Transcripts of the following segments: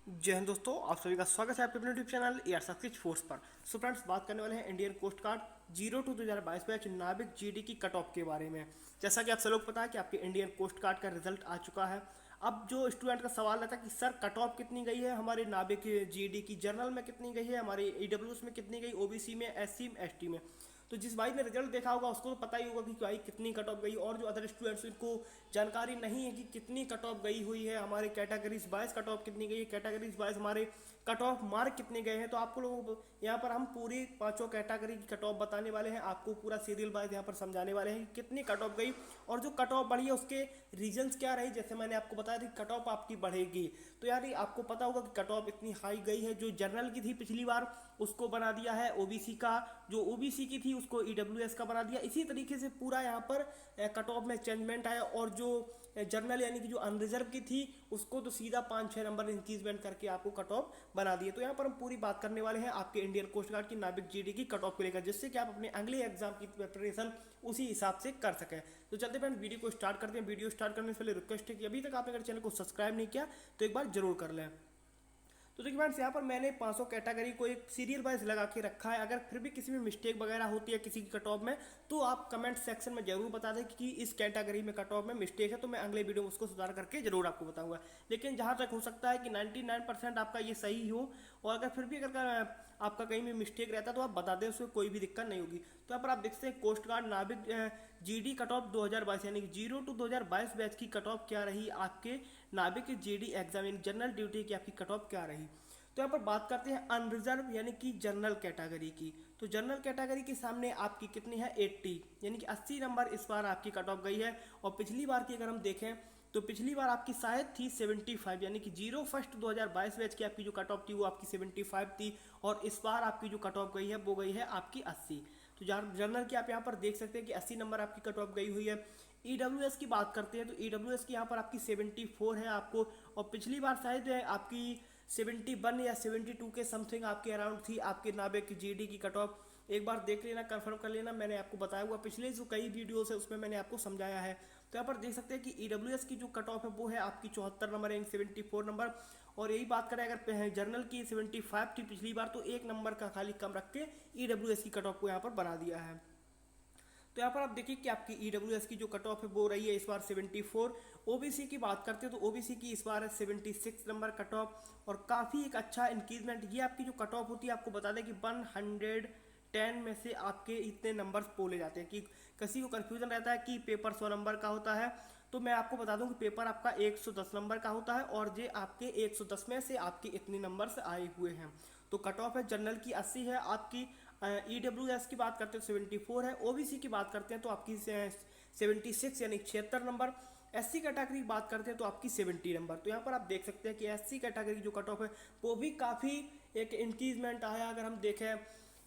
जय हिंद दोस्तों, आप सभी का स्वागत है आपके अपने YouTube channel air success force पर। सो फ्रेंड्स, बात करने वाले हैं इंडियन कोस्ट गार्ड 02/2022 बैच नाविक जीडी की कट ऑफ के बारे में। जैसा कि आप सब लोग पता है कि आपके इंडियन कोस्ट गार्ड का रिजल्ट आ चुका है। अब जो स्टूडेंट का सवाल रहता है कि सर कट ऑफ कितनी गई है हमारे नाविक जीडी की, जनरल में कितनी गई है, हमारे ईडब्ल्यूएस में कितनी गई, ओबीसी में, एससी में, एसटी में। तो जिस भाई ने रिजल्ट देखा होगा उसको तो पता ही होगा कि भाई कितनी कट ऑफ गई, और जो अदर स्टूडेंट्स इनको जानकारी नहीं है कि कितनी कट ऑफ गई हुई है, हमारे कैटेगरीज वाइज कट ऑफ कितनी गई है, कैटेगरीज वाइज हमारे कट ऑफ मार्क कितने गए हैं। तो आपको लोगों को यहाँ पर हम पूरी पांचों कैटेगरी की कट ऑफ बताने वाले हैं, आपको पूरा सीरियल वाइज यहाँ पर समझाने वाले हैं कि कितनी कट ऑफ गई और जो कट ऑफ बढ़ी है उसके रीजंस क्या रही। जैसे मैंने आपको बताया था कि कट ऑफ आपकी बढ़ेगी, तो यार आपको पता होगा कि कट ऑफ इतनी हाई गई है। जो जनरल की थी पिछली बार उसको बना दिया है ओबीसी का, जो ओबीसी की थी उसको ईडब्ल्यूएस का बना दिया। इसी तरीके से पूरा यहाँ पर कट ऑफ में चेंजमेंट आया, और जो जनरल यानी कि जो अनरिजर्व की थी उसको तो सीधा 5-6 नंबर इंक्रीजमेंट करके आपको कट ऑफ बना दिए। तो यहाँ पर हम पूरी बात करने वाले हैं आपके इंडियन कोस्ट गार्ड की नाविक जीडी की कट ऑफ को लेकर, जिससे कि आप अपने अगले एग्जाम की प्रिपरेशन उसी हिसाब से कर सकें। तो चलते फ्रेंड वीडियो को स्टार्ट करते हैं। वीडियो स्टार्ट करने से पहले रिक्वेस्ट है कि अभी तक आपने अगर चैनल को सब्सक्राइब नहीं किया तो एक बार जरूर कर लें। तो देखिए फ्रेंड्स, यहाँ पर मैंने 500 कैटेगरी को एक सीरियल वाइज लगा के रखा है। अगर फिर भी किसी में मिस्टेक वगैरह होती है किसी की कट ऑफ में, तो आप कमेंट सेक्शन में जरूर बता दें कि इस कैटेगरी में कट ऑफ में मिस्टेक है, तो मैं अगले वीडियो में उसको सुधार करके जरूर आपको बताऊंगा। लेकिन जहाँ तक हो सकता है कि 99% आपका ये सही हो, और अगर फिर भी अगर आपका कहीं भी मिस्टेक रहता है तो आप बता दें, उसमें कोई भी दिक्कत नहीं होगी। तो यहाँ पर आप देखते हैं कोस्ट गार्ड नाविक जीडी कट ऑफ 2022 यानी कि 02/2022 बैच की कट ऑफ क्या रही आपके नाविक जीडी एग्जाम यानी जनरल ड्यूटी की आपकी कट ऑफ क्या रही। तो यहाँ पर बात करते हैं अनरिजर्व यानी कि जनरल कैटेगरी की। तो जनरल कैटेगरी के सामने आपकी कितनी है 80 यानी कि 80 नंबर इस बार आपकी कट ऑफ गई है। और पिछली बार की अगर हम देखें तो पिछली बार आपकी शायद थी 75 यानी कि 01/1/2022 बैच की आपकी जो कट ऑफ थी वो आपकी 75 थी, और इस बार आपकी जो कट ऑफ गई है वो गई है आपकी 80। तो जनरल की आप यहाँ पर देख सकते हैं कि 80 नंबर आपकी कट ऑफ गई हुई है। ईडब्ल्यूएस की बात करते हैं तो ईडब्ल्यूएस की यहाँ पर आपकी 74 है आपको, और पिछली बार शायद आपकी 71 या 72 के समथिंग आपके अराउंड थी आपके नाविक जीडी की कट ऑफ। एक बार देख लेना, कंफर्म कर लेना, मैंने आपको बताया हुआ पिछले जो कई वीडियोस है उसमें मैंने आपको समझाया है। तो यहाँ पर देख सकते हैं कि ईडब्ल्यूएस की जो कट ऑफ है वो है आपकी 74 नंबर यानी 74 नंबर। और यही बात करें अगर जनरल की 75 थी पिछली बार, तो एक नंबर का खाली कम रख के ईडब्ल्यूएस की कट ऑफ को यहाँ पर बना दिया है। तो यहाँ पर आप देखिए कि आपकी ईडब्ल्यूएस की जो कट ऑफ है वो रही है इस बार 74। ओबीसी की बात करते हैं तो ओबीसी की इस बार है 76 नंबर कट ऑफ, और काफ़ी एक अच्छा इंक्रीजमेंट। ये आपकी जो कट ऑफ होती है आपको बता दें कि 110 में से आपके इतने नंबर्स बोले जाते हैं। कि किसी को कन्फ्यूजन रहता है कि पेपर 100 नंबर का होता है, तो मैं आपको बता दूं कि पेपर आपका 110 नंबर का होता है, और ये आपके 110 में से आपके इतने नंबर्स आए हुए हैं। तो कट ऑफ है जनरल की 80 है आपकी, ईडब्ल्यूएस की बात करते हैं 74 है, ओबीसी की बात करते हैं तो आपकी 76 यानी 76 नंबर, एससी कैटेगरी की बात करते हैं तो आपकी 70 नंबर। तो यहाँ पर आप देख सकते हैं कि एससी कैटेगरी जो कट ऑफ है वो भी काफ़ी एक इंक्रीजमेंट आया। अगर हम देखें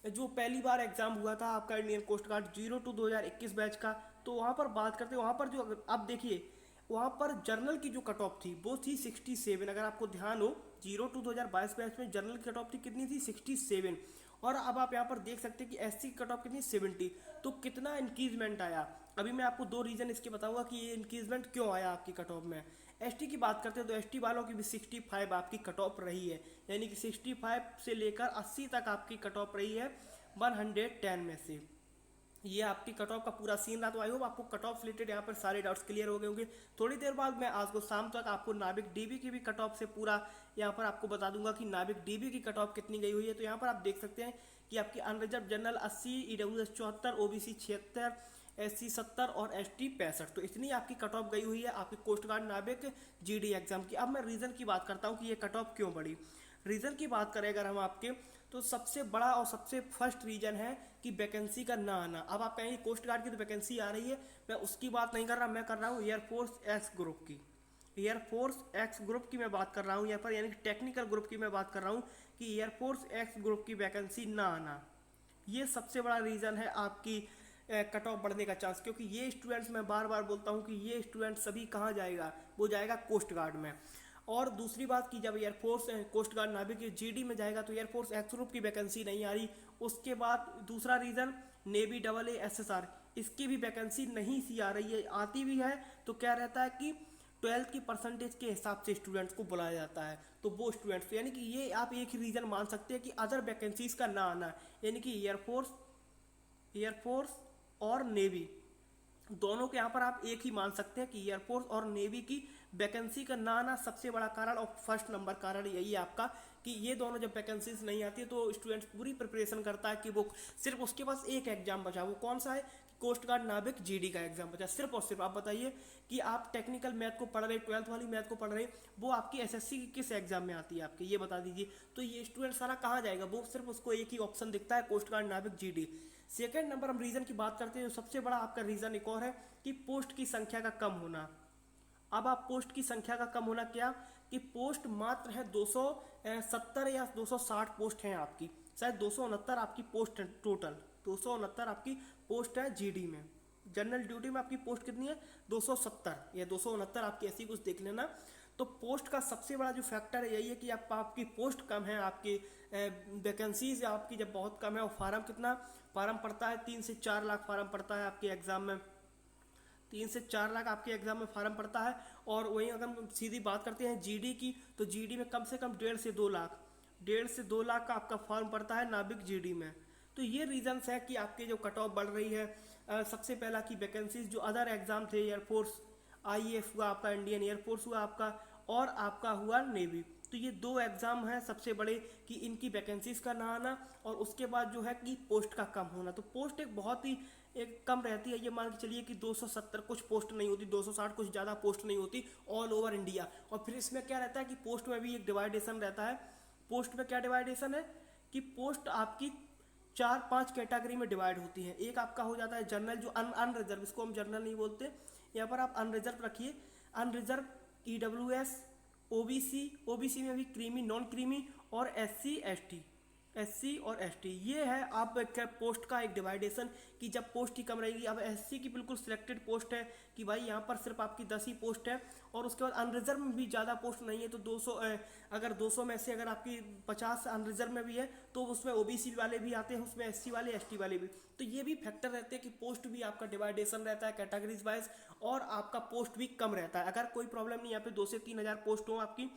जो पहली बार एग्जाम हुआ था आपका इंडियन कोस्ट गार्ड 02/2021 बैच का, तो वहाँ पर बात करते हैं, वहाँ पर जो आप देखिए वहाँ पर जनरल की जो कट ऑफ थी वो थी 67। अगर आपको ध्यान हो 02/2022 बैच में जनरल की कट ऑफ थी कितनी थी 67, और अब आप यहाँ पर देख सकते हैं कि एससी की कट ऑफ कितनी 70। तो कितना इंक्रीजमेंट आया। अभी मैं आपको दो रीजन इसके बताऊंगा कि ये इंक्रीजमेंट क्यों आया आपकी कट ऑफ में। एसटी की बात करते हैं तो एसटी वालों की भी 65 आपकी कट ऑफ रही है, यानी कि 65 से लेकर 80 तक आपकी कट ऑफ रही है 110 में से। ये आपकी कट ऑफ का पूरा सीन रहा। तो आई होप आपको कट ऑफ रिलेटेड यहाँ पर सारे डाउट्स क्लियर हो गए होंगे। थोड़ी देर बाद मैं आज को शाम तक आपको नाविक डीबी की भी कट ऑफ से पूरा यहाँ पर आपको बता दूंगा कि नाविक डीबी की कट ऑफ कितनी गई हुई है। तो यहाँ पर आप देख सकते हैं कि आपकी unreserved general 80, EWS 74, OBC 76, SC 70 और एसटी 65। तो इतनी आपकी कट ऑफ गई हुई है आपकी कोस्ट गार्ड नाविक जीडी एग्जाम की। अब मैं रीजन की बात करता हूँ कि ये कट ऑफ क्यों बढ़ी। रीजन की बात करें अगर हम आपके, तो सबसे बड़ा और सबसे फर्स्ट रीजन है कि वैकेंसी का ना आना। अब आप कहेंगे कोस्ट गार्ड की तो वैकेंसी आ रही है, मैं उसकी बात नहीं कर रहा, मैं कर रहा हूँ एयरफोर्स एक्स ग्रुप की। एयरफोर्स एक्स ग्रुप की मैं बात कर रहा हूँ यहाँ पर, यानी कि टेक्निकल ग्रुप की मैं बात कर रहा हूँ कि एयरफोर्स एक्स ग्रुप की वैकेंसी ना आना, ये सबसे बड़ा रीज़न है आपकी कट ऑफ बढ़ने का चांस। क्योंकि ये स्टूडेंट्स, मैं बार बार बोलता हूँ कि ये स्टूडेंट सभी कहाँ जाएगा, वो जाएगा कोस्ट गार्ड में। और दूसरी बात की जब एयरफोर्स कोस्ट गार्ड नाविक जीडी में जाएगा तो एयरफोर्स एक्स ग्रुप की वैकेंसी नहीं आ रही। उसके बाद दूसरा रीज़न नेवी AA SSR, इसकी भी वैकेंसी नहीं सी आ रही है, आती भी है तो क्या रहता है कि 12th की परसेंटेज के हिसाब से स्टूडेंट्स को बुलाया जाता है। तो वो स्टूडेंट्स, यानी कि ये आप एक ही रीज़न मान सकते हैं कि अदर वैकेंसीज का ना आना, यानी कि एयरफोर्स और नेवी दोनों के यहाँ पर आप एक ही मान सकते हैं कि एयरफोर्स और नेवी की वैकेंसी का ना आना सबसे बड़ा कारण और फर्स्ट नंबर कारण यही है आपका, कि ये दोनों जब वैकेंसीज नहीं आती है तो स्टूडेंट्स पूरी प्रिपरेशन करता है कि वो सिर्फ उसके पास एक एग्जाम बचा, वो कौन सा है, कोस्ट गार्ड नाविक जीडी का एग्जाम बचा सिर्फ और सिर्फ। आप बताइए कि आप टेक्निकल मैथ को पढ़ रहे, 12th वाली मैथ को पढ़ रहे, वो आपकी एसएससी की किस एग्जाम में आती है आपके, ये बता दीजिए। तो ये स्टूडेंट सारा कहाँ जाएगा, वो सिर्फ उसको एक ही ऑप्शन दिखता है, कोस्ट गार्ड नाविक जीडी। सेकेंड नंबर हम रीजन की बात करते हैं, जो सबसे बड़ा आपका रीजन एक और है कि पोस्ट की संख्या का कम होना। अब आप पोस्ट की संख्या का कम होना क्या, कि पोस्ट मात्र है 270 या 260 पोस्ट हैं आपकी, शायद 269 आपकी पोस्ट है टोटल, 269 आपकी पोस्ट है जीडी में। जनरल ड्यूटी में आपकी पोस्ट कितनी है, 270 या 269 आपकी, ऐसी कुछ देख लेना। तो पोस्ट का सबसे बड़ा जो फैक्टर है यही है कि आपकी पोस्ट कम है, आपकी वैकेंसीज आपकी जब बहुत कम है, और फार्म कितना फार्म पड़ता है, 3 से 4 लाख फार्म पड़ता है आपके एग्जाम में, 3 से 4 लाख आपके एग्जाम में फार्म पड़ता है। और वहीं अगर हम सीधी बात करते हैं जीडी की, तो जीडी में कम से कम 1.5 से 2 लाख का आपका फॉर्म पड़ता है नाविक जीडी में। तो ये रीजंस है कि आपके जो कट ऑफ बढ़ रही है। सबसे पहला की वैकेंसीज जो अदर एग्जाम थे, एयरफोर्स आईएएफ हुआ आपका, इंडियन एयरफोर्स हुआ आपका, और आपका हुआ नेवी, तो ये 2 एग्जाम हैं सबसे बड़े कि इनकी वैकेंसीज का ना आना, और उसके बाद जो है कि पोस्ट का कम होना। तो पोस्ट एक बहुत ही एक कम रहती है, ये मान के चलिए कि 270 कुछ पोस्ट नहीं होती, 260 कुछ ज़्यादा पोस्ट नहीं होती ऑल ओवर इंडिया। और फिर इसमें क्या रहता है कि पोस्ट में भी एक डिवाइडेशन रहता है। पोस्ट में क्या डिवाइडेशन है कि पोस्ट आपकी 4-5 कैटेगरी में डिवाइड होती है। एक आपका हो जाता है जनरल, जो अनरिजर्व, इसको हम जनरल नहीं बोलते, यहाँ पर आप अनरिजर्व रखिए, अनरिजर्व, ईडब्ल्यूएस, ओबीसी में भी क्रीमी, नॉन क्रीमी, और एससी और एसटी, ये है आप पोस्ट का एक डिवाइडेशन कि जब पोस्ट ही कम रहेगी। अब एससी की बिल्कुल सिलेक्टेड पोस्ट है कि भाई यहाँ पर सिर्फ आपकी 10 ही पोस्ट है, और उसके बाद अनरिजर्व में भी ज़्यादा पोस्ट नहीं है, तो 200 अगर 200 में से अगर आपकी 50 अनरिजर्व में भी है तो उसमें ओबीसी वाले भी आते हैं, उसमें एससी वाले, एसटी वाले भी। तो ये भी फैक्टर रहते हैं कि पोस्ट भी आपका डिवाइडेशन रहता है कैटेगरीज वाइज, और आपका पोस्ट भी कम रहता है। अगर कोई प्रॉब्लम नहीं, यहाँ पे 2 से 3 हज़ार पोस्ट हो आपकी,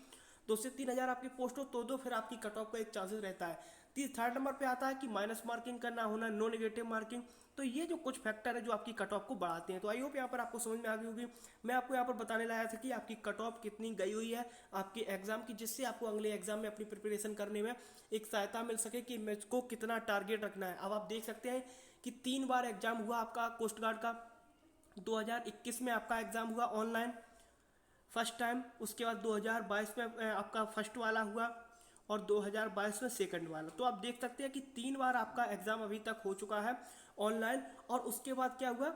2 से 3 हज़ार आपकी पोस्ट हो तो फिर आपकी कट ऑफ का एक चांसेस रहता है। थर्ड नंबर पे आता है कि माइनस मार्किंग का ना होना, नो नेगेटिव मार्किंग। तो ये जो कुछ फैक्टर है जो आपकी कट ऑफ को बढ़ाते हैं। तो आई होप यहाँ पर आपको समझ में आ गई होगी। मैं आपको यहाँ पर बताने लाया था कि आपकी कट ऑफ कितनी गई हुई है आपके एग्जाम की, जिससे आपको अगले एग्जाम में अपनी प्रिपरेशन करने में एक सहायता मिल सके कि मुझको कितना टारगेट रखना है। अब आप देख सकते हैं कि 3 बार एग्जाम हुआ आपका कोस्ट गार्ड का। 2021 में आपका एग्जाम हुआ ऑनलाइन फर्स्ट टाइम, उसके बाद 2022 में आपका फर्स्ट वाला हुआ, और 2022 में सेकंड वाला। तो आप देख सकते हैं कि 3 बार आपका एग्जाम अभी तक हो चुका है ऑनलाइन। और उसके बाद क्या हुआ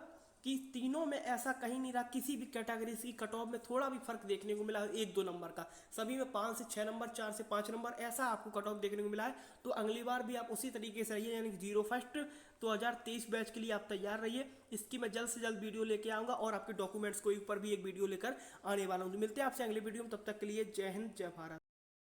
कि तीनों में ऐसा कहीं नहीं रहा, किसी भी कैटेगरी की कट ऑफ में थोड़ा भी फर्क देखने को मिला 1-2 नंबर का, सभी में 5 से 6 नंबर, 4 से 5 नंबर, ऐसा आपको कट ऑफ देखने को मिला है। तो अगली बार भी आप उसी तरीके से रहिए, यानी कि 0 फर्स्ट 2023 बैच के लिए आप तैयार रहिए। इसकी मैं जल्द से जल्द वीडियो लेके आऊँगा, और आपके डॉक्यूमेंट्स के ऊपर भी एक वीडियो लेकर आने वाला हूँ। मिलते हैं आपसे अगले वीडियो में, तब तक के लिए जय हिंद, जय भारत।